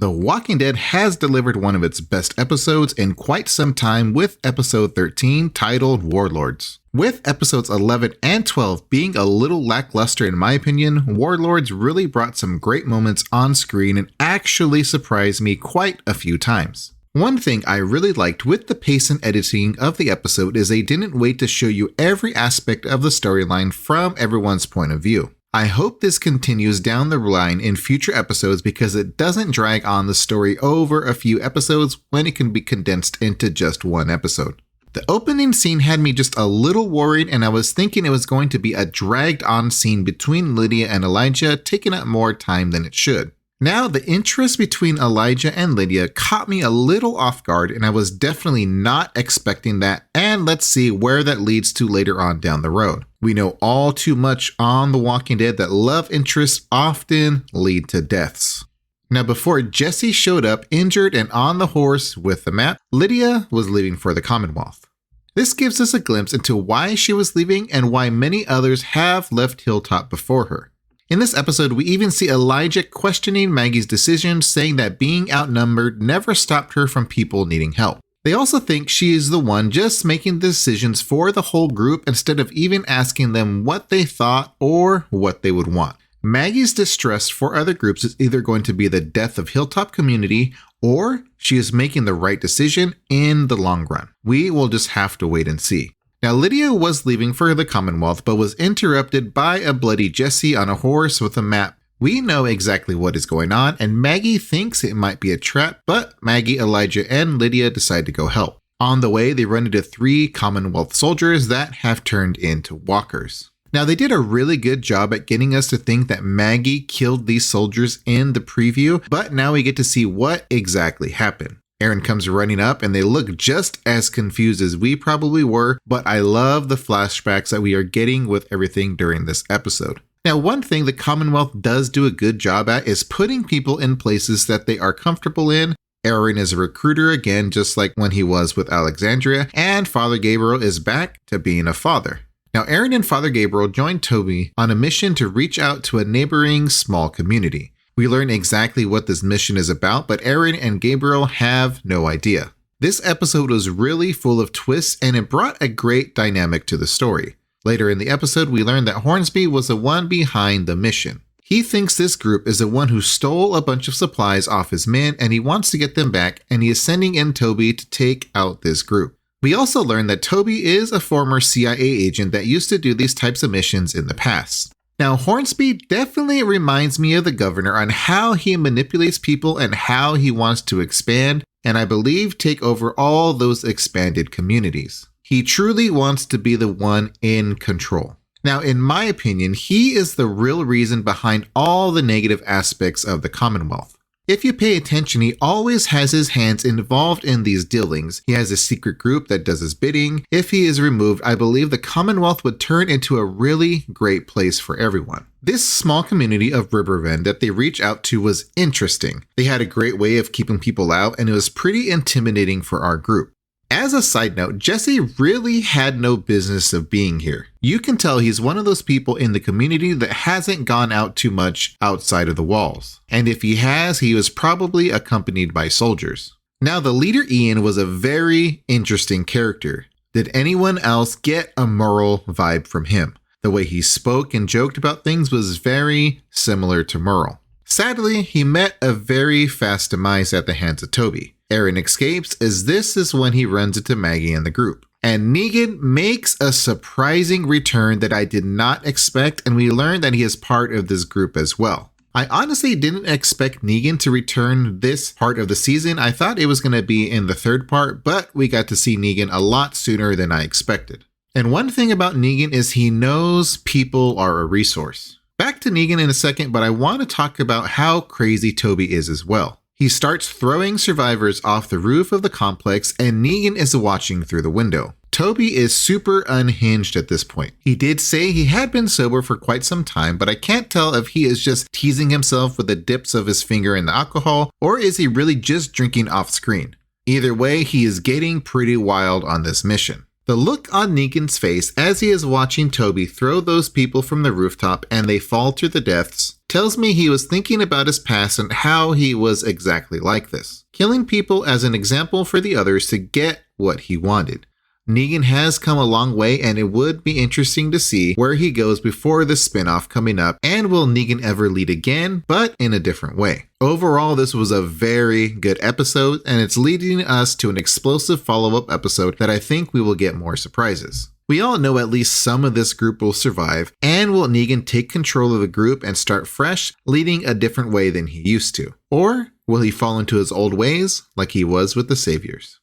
The Walking Dead has delivered one of its best episodes in quite some time with episode 13 titled Warlords. With episodes 11 and 12 being a little lackluster in my opinion, Warlords really brought some great moments on screen and actually surprised me quite a few times. One thing I really liked with the pace and editing of the episode is they didn't wait to show you every aspect of the storyline from everyone's point of view. I hope this continues down the line in future episodes because it doesn't drag on the story over a few episodes when it can be condensed into just one episode. The opening scene had me just a little worried, and I was thinking it was going to be a dragged on scene between Lydia and Elijah, taking up more time than it should. Now, the interest between Elijah and Lydia caught me a little off guard, and I was definitely not expecting that, and let's see where that leads to later on down the road. We know all too much on The Walking Dead that love interests often lead to deaths. Now, before Jesse showed up injured and on the horse with the map, Lydia was leaving for the Commonwealth. This gives us a glimpse into why she was leaving and why many others have left Hilltop before her. In this episode, we even see Elijah questioning Maggie's decision, saying that being outnumbered never stopped her from people needing help. They also think she is the one just making the decisions for the whole group instead of even asking them what they thought or what they would want. Maggie's distress for other groups is either going to be the death of Hilltop community or she is making the right decision in the long run. We will just have to wait and see. Now, Lydia was leaving for the Commonwealth, but was interrupted by a bloody Jesse on a horse with a map. We know exactly what is going on, and Maggie thinks it might be a trap, but Maggie, Elijah, and Lydia decide to go help. On the way, they run into 3 Commonwealth soldiers that have turned into walkers. Now, they did a really good job at getting us to think that Maggie killed these soldiers in the preview, but now we get to see what exactly happened. Aaron comes running up and they look just as confused as we probably were, but I love the flashbacks that we are getting with everything during this episode. Now, one thing the Commonwealth does do a good job at is putting people in places that they are comfortable in. Aaron is a recruiter again, just like when he was with Alexandria, and Father Gabriel is back to being a father. Now, Aaron and Father Gabriel joined Toby on a mission to reach out to a neighboring small community. We learn exactly what this mission is about, but Aaron and Gabriel have no idea. This episode was really full of twists and it brought a great dynamic to the story. Later in the episode, we learned that Hornsby was the one behind the mission. He thinks this group is the one who stole a bunch of supplies off his men and he wants to get them back, and he is sending in Toby to take out this group. We also learned that Toby is a former CIA agent that used to do these types of missions in the past. Now, Hornsby definitely reminds me of the governor on how he manipulates people and how he wants to expand, and I believe take over all those expanded communities. He truly wants to be the one in control. Now, in my opinion, he is the real reason behind all the negative aspects of the Commonwealth. If you pay attention, he always has his hands involved in these dealings. He has a secret group that does his bidding. If he is removed, I believe the Commonwealth would turn into a really great place for everyone. This small community of Riverbend that they reach out to was interesting. They had a great way of keeping people out, and it was pretty intimidating for our group. As a side note, Jesse really had no business of being here. You can tell he's one of those people in the community that hasn't gone out too much outside of the walls. And if he has, he was probably accompanied by soldiers. Now, the leader Ian was a very interesting character. Did anyone else get a Merle vibe from him? The way he spoke and joked about things was very similar to Merle. Sadly, he met a very fast demise at the hands of Toby. Aaron escapes as this is when he runs into Maggie and the group. And Negan makes a surprising return that I did not expect, and we learn that he is part of this group as well. I honestly didn't expect Negan to return this part of the season. I thought it was going to be in the 3rd part, but we got to see Negan a lot sooner than I expected. And one thing about Negan is he knows people are a resource. Back to Negan in a second, but I want to talk about how crazy Toby is as well. He starts throwing survivors off the roof of the complex, and Negan is watching through the window. Toby is super unhinged at this point. He did say he had been sober for quite some time, but I can't tell if he is just teasing himself with the dips of his finger in the alcohol, or is he really just drinking off screen. Either way, he is getting pretty wild on this mission. The look on Negan's face as he is watching Toby throw those people from the rooftop and they fall to the deaths tells me he was thinking about his past and how he was exactly like this, killing people as an example for the others to get what he wanted. Negan has come a long way, and it would be interesting to see where he goes before the spin-off coming up, and will Negan ever lead again, but in a different way. Overall, this was a very good episode, and it's leading us to an explosive follow-up episode that I think we will get more surprises. We all know at least some of this group will survive, and will Negan take control of the group and start fresh, leading a different way than he used to? Or will he fall into his old ways like he was with the Saviors?